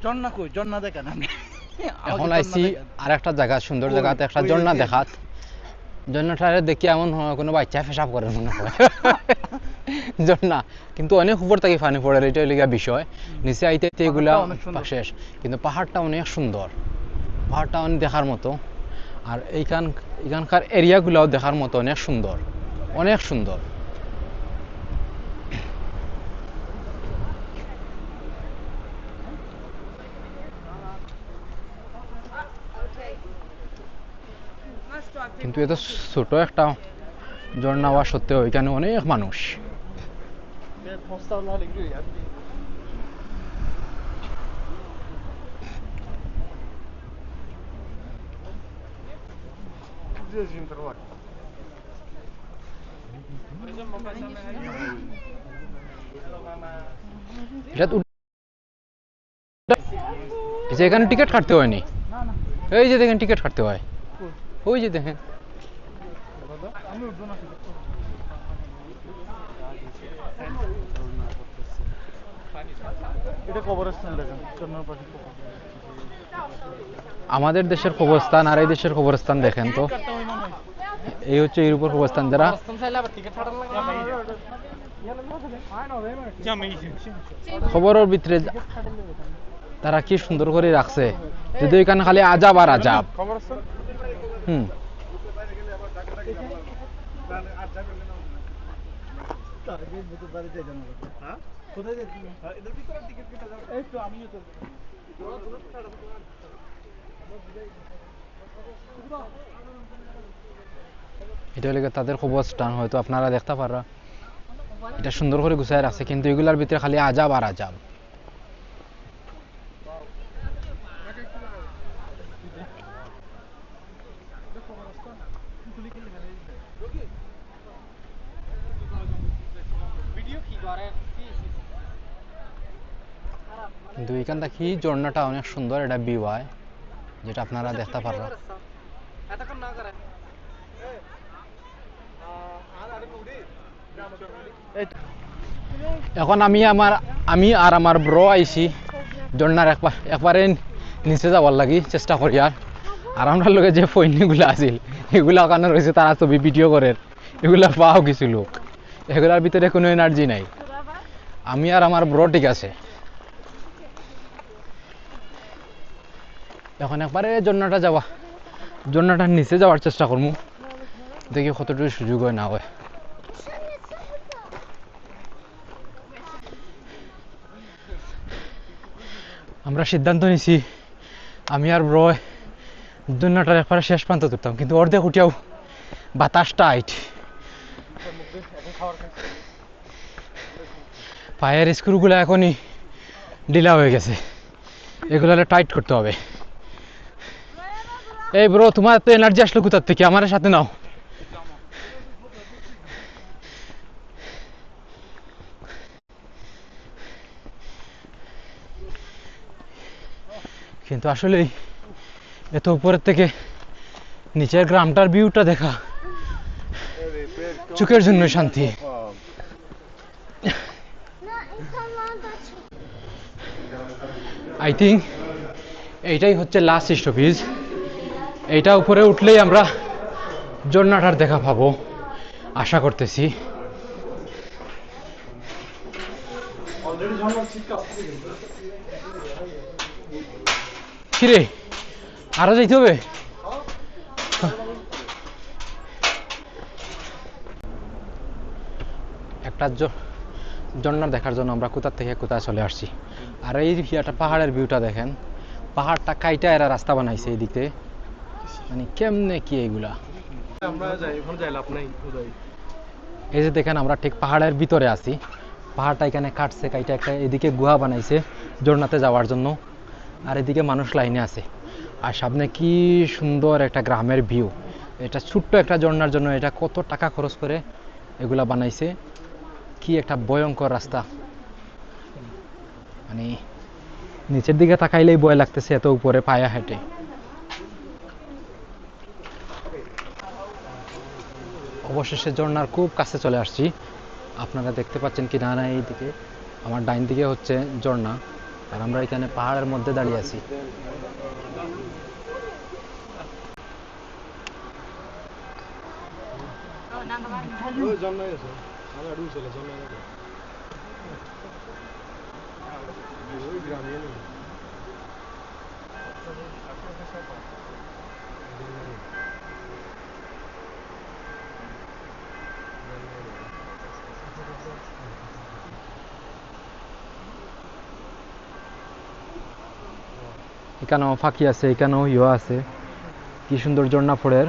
ঝর্ণা কই, ঝর্ণা দেখেন আপনি। এখন আইছি আর একটা জায়গা, সুন্দর জায়গাতে একটা ঝর্ণা দেখাত। ঝর্ণাটারে দেখি এমন হয় কোনো বাচ্চা পেশাব করে মনে হয়। ঝর্ণা কিন্তু অনেক উপর থেকে পানি পড়ে, এটা হইলে বিষয়। নিচে আইতে এগুলা শেষ, কিন্তু পাহাড়টা অনেক সুন্দর, পাহাড়টা অনেক দেখার মতো। আর এখানকার এরিয়াগুলাও দেখার মতো, অনেক সুন্দর, অনেক সুন্দর। কিন্তু এত ছোট একটা ঝর্ণা হওয়া সত্ত্বেও এখানে অনেক মানুষ। এখানে টিকিট কাটতে হয়নি, এই যে দেখেন টিকিট কাটতে হয়, ওই যে দেখেন। আমাদের দেশের কবরস্থান আর এই দেশের কবরস্থান দেখেন তো, এই হচ্ছে এর উপর কবরস্থান। যারা খবরের ভিতরে তারা কি সুন্দর করে রাখছে, যদি এখানে খালি আজাব আর আজাব। হুম, এটা হলে তাদের কবরস্থান, হয়তো আপনারা দেখতে পারা এটা সুন্দর করে গুছায় রাখছে, কিন্তু এগুলার ভিতরে খালি আজাব আর আজাব। কিন্তু এখানটা কি ঝর্ণাটা অনেক সুন্দর, এটা ভিউ হয়, যেটা আপনারা দেখতে পারবেন। এখন আমি আর আমার ব্রো আইছি ঝর্ণার একবারে নিচে যাওয়ার লাগি চেষ্টা করি। আর আমরা লোকে যে ফৈনিগুলো আছিল এগুলা ওখানে রয়েছে, তারা ছবি ভিডিও করে, এগুলা পাও কিছু লোক, এগুলার ভিতরে কোনো এনার্জি নাই। আমি আর আমার ব্রো ঠিক আছে। এখন একবারে ঝর্ণাটার নিচে যাওয়ার চেষ্টা করবো, দেখি কতটুকু সুযোগ হয় না হয়। আমরা সিদ্ধান্ত নিছি আমি আর ব্রো ঝর্ণাটার একবারে শেষ প্রান্ত তুলতাম, কিন্তু অর্ধেক উঠিয়াও বাতাস টাইট, পায়ের স্ক্রুগুলো এখনই ঢিলা হয়ে গেছে, এগুলো টাইট করতে হবে। এই ব্রো, তোমার তো এনার্জি আসলো কোথার থেকে? আমার সাথে নাও। কিন্তু আসলেই এত উপরের থেকে নিচের গ্রামটার ভিউটা দেখা চোখের জন্য শান্তি। আই থিঙ্ক এইটাই হচ্ছে লাস্ট স্টপেজ। এইটা উপরে উঠলেই আমরা ঝর্ণাটার দেখা পাবো আশা করতেছি। কিরে, আরো যাইতে হবে? একটা ঝর্ণা দেখার জন্য আমরা কোথা থেকে কোথায় চলে আসছি। আর এই একটা পাহাড়ের ভিউটা দেখেন, পাহাড়টা কাইটা এরা রাস্তা বানাইছে এদিকে, মানে কেমনে কি এগুলা। এই যে দেখেন আমরা ঠিক পাহাড়ের ভিতরে আছি, পাহাড়টা এখানে কাটছে কাইটা একটা এদিকে গুহা বানাইছে ঝর্ণাতে যাওয়ার জন্য, আর এদিকে মানুষ লাইনে আছে। আর সামনে কি সুন্দর একটা গ্রামের ভিউ। এটা ছোট্ট একটা ঝর্ণার জন্য এটা কত টাকা খরচ করে এগুলা বানাইছে, কি একটা ভয়ঙ্কর রাস্তা, মানে নিচের দিকে তাকাইলেই ভয় লাগতেছে এত উপরে পায়া হেঁটে। অবশেষে ঝর্ণার খুব কাছে চলে আসছি, আপনারা দেখতে পাচ্ছেন কি না এইদিকে আমার ডাইন দিকে হচ্ছে ঝর্ণা, আর আমরা এখানে পাহাড়ের মধ্যে দাঁড়িয়ে আছি। এখানেও ফাঁকি আছে, এখানেও আছে, কি সুন্দর ঝর্ণা ফোড়ের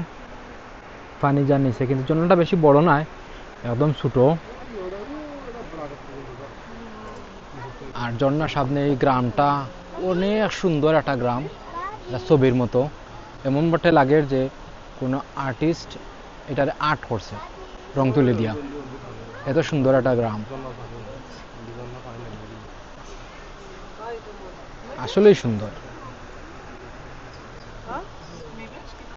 পানি যার নিচে, কিন্তু ঝর্ণাটা বেশি বড় নয়, একদম ছোট। আর ঝর্ণার সামনে এই গ্রামটা অনেক সুন্দর একটা গ্রাম, ছবির মতো, এমন বটে লাগে যে কোনো আর্টিস্ট এটার আর্ট করছে রং তুলি দিয়া, এত সুন্দর একটা গ্রাম, আসলেই সুন্দর।